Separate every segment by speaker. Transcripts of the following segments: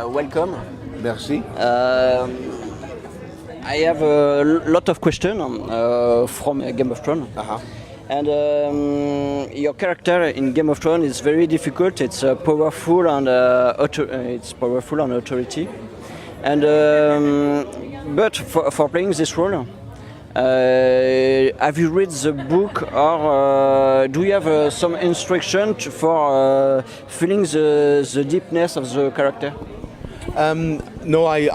Speaker 1: Welcome.
Speaker 2: Merci.
Speaker 1: I have a lot of questions from Game of Thrones.
Speaker 2: Uh-huh.
Speaker 1: And your character in Game of Thrones is very difficult. It's powerful and it's powerful and authority. And but for playing this role, have you read the book, or do you have some instruction for feeling the deepness of the character?
Speaker 2: No, I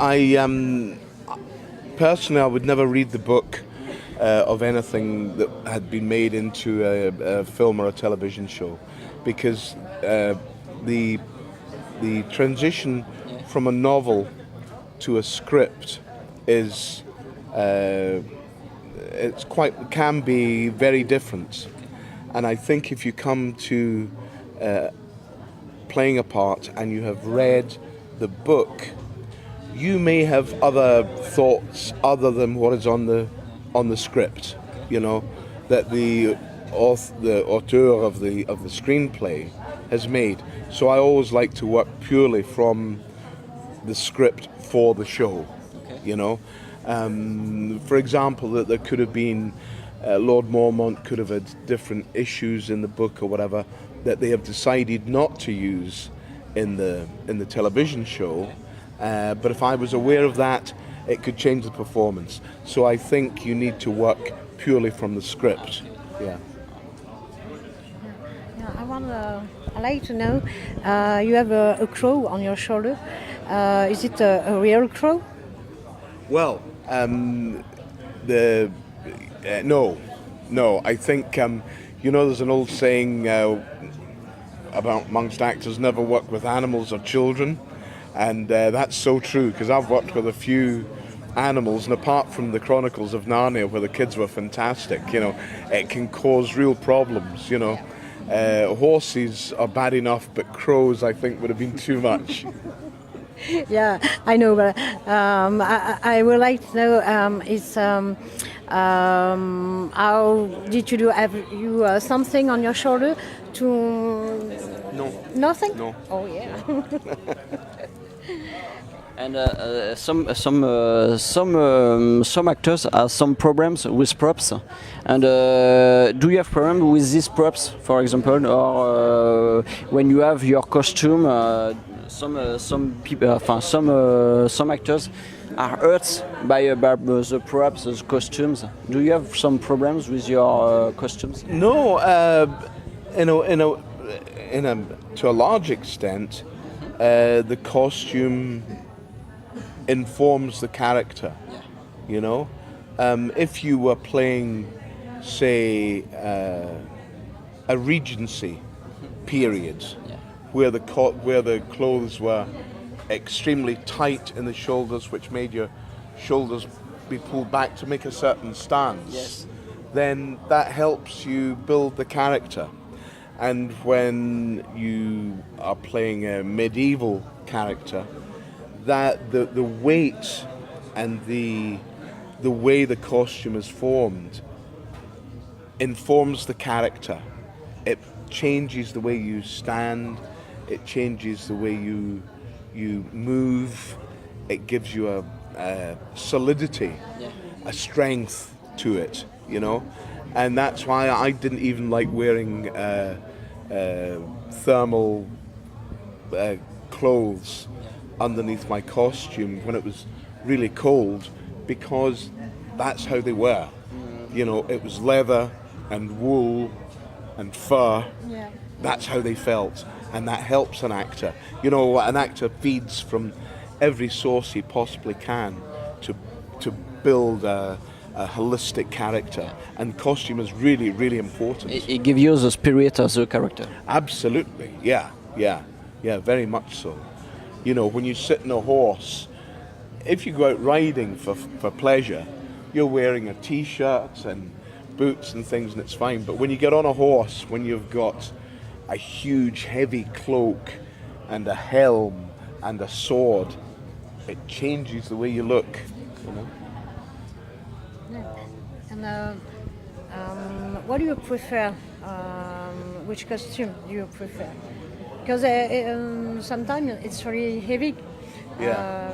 Speaker 2: personally, I would never read the book of anything that had been made into a film or a television show, because the transition from a novel to a script is can be very different, and I think if you come to playing a part and you have read the book, you may have other thoughts other than what is on the script, you know, that the author of the screenplay has made. So I always like to work purely from the script for the show, you know. For example, that there could have been Lord Mormont could have had different issues in the book or whatever that they have decided not to use in the television show. But if I was aware of that, it could change the performance. So I think you need to work purely from the script. Yeah.
Speaker 3: Yeah, I'd like to know, you have a crow on your shoulder. Is it a real crow?
Speaker 2: Well, no. I think there's an old saying about amongst actors, never work with animals or children. And that's so true, because I've worked with a few animals, and apart from the Chronicles of Narnia, where the kids were fantastic, you know, it can cause real problems, you know. Horses are bad enough, but crows, I think, would have been too much.
Speaker 3: Yeah, I know, but I would like to know, how did you do? Have you something on your shoulder to...
Speaker 2: No.
Speaker 3: Nothing?
Speaker 2: No.
Speaker 3: Oh, yeah.
Speaker 1: And some actors have some problems with props. And do you have problems with these props, for example, or when you have your costume? Some people, some actors are hurt by the props, the costumes. Do you have some problems with your costumes?
Speaker 2: No, to a large extent, the costume informs the character. You know, if you were playing, say, a Regency period, where the clothes were extremely tight in the shoulders, which made your shoulders be pulled back to make a certain stance, then that helps you build the character. And when you are playing a medieval character, that the weight and the way the costume is formed informs the character. It changes the way you stand. It changes the way you move. It gives you a solidity, a strength to it, you know. And that's why I didn't even like wearing thermal clothes underneath my costume when it was really cold, because that's how they were. You know, it was leather and wool and fur.
Speaker 3: Yeah.
Speaker 2: That's how they felt, and that helps an actor. You know, an actor feeds from every source he possibly can to build a holistic character, and costume is really, really important.
Speaker 1: It gives you the spirit of the character.
Speaker 2: Absolutely, yeah, very much so. You know, when you sit in a horse, if you go out riding for pleasure, you're wearing a t-shirt and boots and things, and it's fine. But when you get on a horse, when you've got a huge heavy cloak and a helm and a sword, it changes the way you look, you know.
Speaker 3: And what do you prefer? Which costume do you prefer? Because sometimes it's really heavy
Speaker 2: Yeah.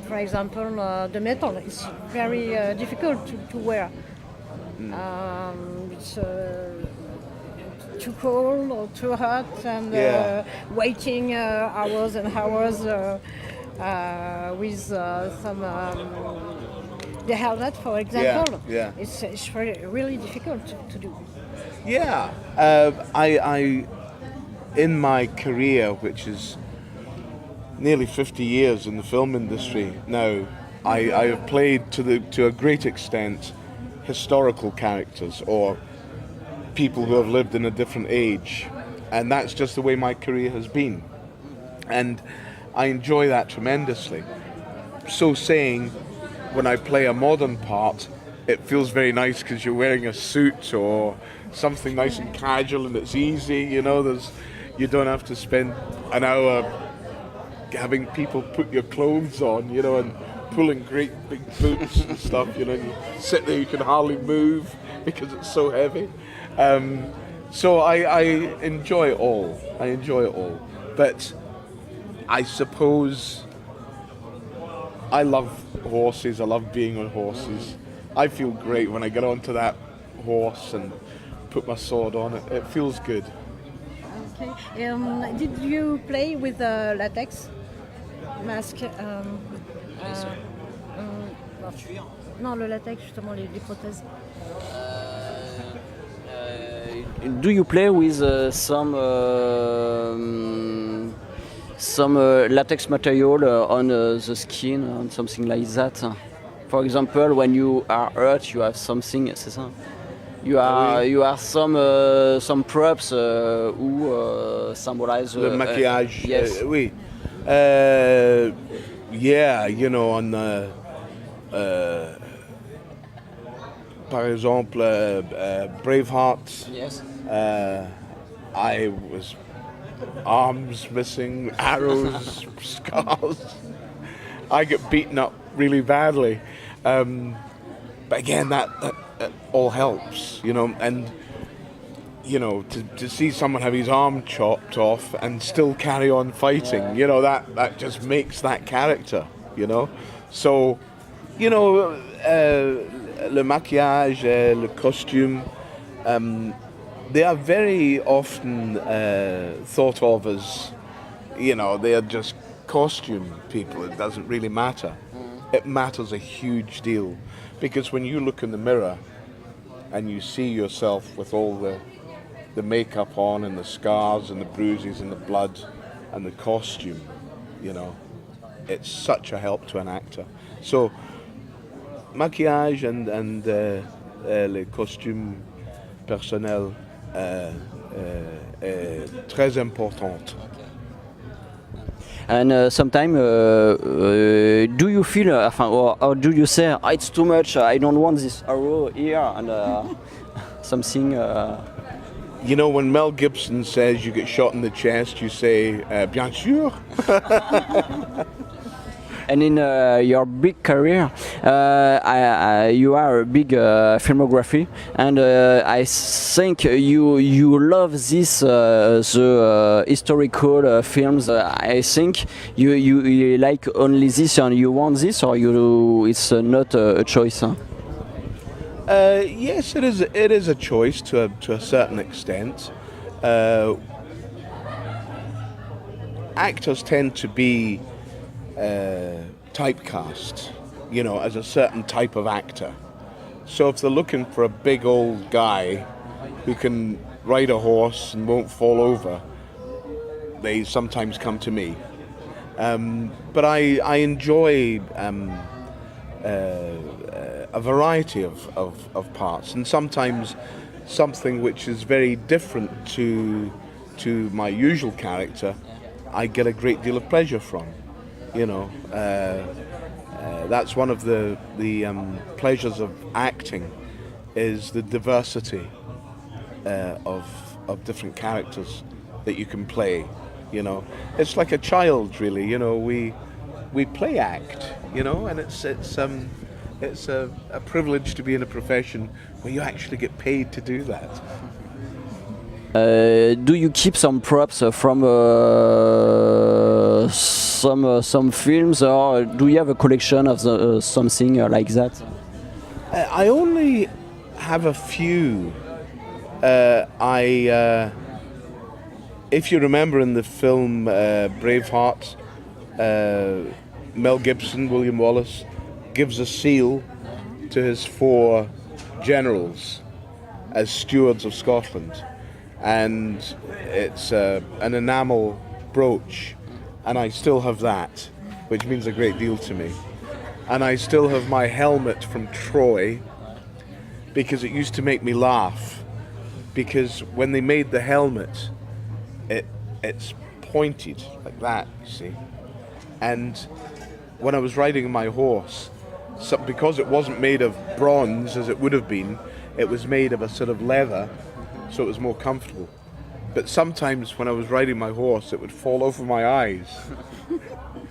Speaker 3: For example, the metal is very difficult to wear. It's too cold or too hot, and
Speaker 2: Yeah.
Speaker 3: waiting hours and hours with some the helmet, for example.
Speaker 2: Yeah.
Speaker 3: It's really difficult to do.
Speaker 2: Yeah. I in my career, which is nearly 50 years in the film industry now, I have played to a great extent historical characters or people who have lived in a different age, and that's just the way my career has been, and I enjoy that tremendously. So saying, when I play a modern part, it feels very nice because you're wearing a suit or something nice and casual, and it's easy. You don't have to spend an hour having people put your clothes on, and pulling great big boots and stuff. You sit there, you can hardly move because it's so heavy. So I enjoy it all. But I suppose I love horses. I love being on horses. I feel great when I get onto that horse and put my sword on it. It feels good.
Speaker 3: Okay. Did you play with latex mask? Non, le latex, justement, les prothèses.
Speaker 1: Do you play with some latex material on the skin, on something like that? For example, when you are hurt, you have something. C'est ça? You are some props who symbolize
Speaker 2: Le maquillage.
Speaker 1: Yes.
Speaker 2: Oui. Yeah, on par exemple Braveheart.
Speaker 1: Yes.
Speaker 2: I was arms missing, arrows, scars. I get beaten up really badly, but again, that all helps, and to see someone have his arm chopped off and still carry on fighting, that just makes that character, So, le maquillage, le costume, they are very often thought of as, they are just costume people. It doesn't really matter. It matters a huge deal, because when you look in the mirror and you see yourself with all the makeup on and the scars and the bruises and the blood and the costume, it's such a help to an actor. So maquillage and les costumes personnels est très importante.
Speaker 1: And sometimes, do you feel, or do you say, it's too much, I don't want this arrow here, and something...
Speaker 2: When Mel Gibson says you get shot in the chest, you say, bien sûr.
Speaker 1: And in your big career, you are a big filmography, and I think you love this the historical films. I think you like only this, and you want this, or it's not a choice. Huh?
Speaker 2: Yes, it is a choice to a certain extent. Actors tend to be typecast, as a certain type of actor. So if they're looking for a big old guy who can ride a horse and won't fall over, they sometimes come to me. But I enjoy a variety of parts, and sometimes something which is very different to my usual character, I get a great deal of pleasure from. That's one of the pleasures of acting, is the diversity of different characters that you can play. It's like a child, really. We play act, and it's a privilege to be in a profession where you actually get paid to do that.
Speaker 1: Do you keep some props from some films, or do you have a collection of something like that?
Speaker 2: I only have a few. If you remember in the film Braveheart, Mel Gibson, William Wallace, gives a seal to his 4 generals as stewards of Scotland, and it's an enamel brooch, and I still have that, which means a great deal to me. And I still have my helmet from Troy, because it used to make me laugh, because when they made the helmet, it's pointed like that, you see. And when I was riding my horse, because it wasn't made of bronze as it would have been, it was made of a sort of leather, so it was more comfortable. But sometimes when I was riding my horse, it would fall over my eyes.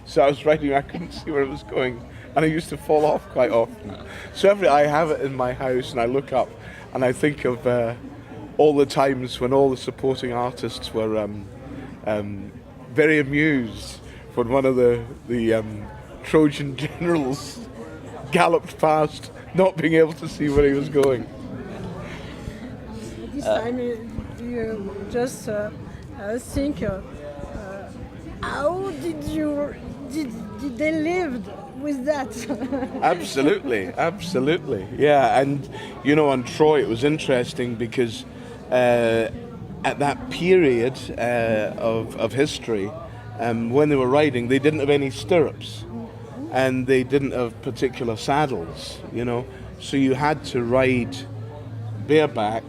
Speaker 2: So I was riding, I couldn't see where it was going, and I used to fall off quite often. So I have it in my house, and I look up, and I think of all the times when all the supporting artists were very amused when one of the Trojan generals galloped past, not being able to see where he was going.
Speaker 4: This time you just think, how did they live with that?
Speaker 2: Absolutely, yeah. And you know, on Troy, it was interesting because at that period of history, when they were riding, they didn't have any stirrups, and they didn't have particular saddles, you know. So you had to ride bareback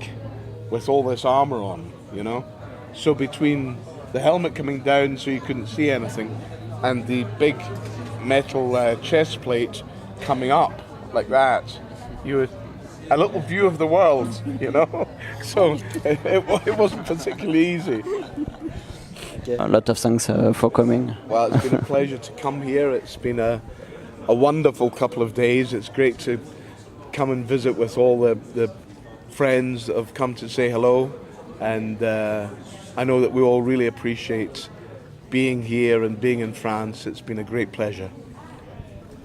Speaker 2: with all this armor on, you know. So between the helmet coming down so you couldn't see anything, and the big metal chest plate coming up like that, you had a little view of the world, you know. So it wasn't particularly easy.
Speaker 1: A lot of thanks for coming.
Speaker 2: Well, it's been a pleasure to come here. It's been a wonderful couple of days. It's great to come and visit with all the friends that have come to say hello, and I know that we all really appreciate being here and being in France. It's been a great pleasure.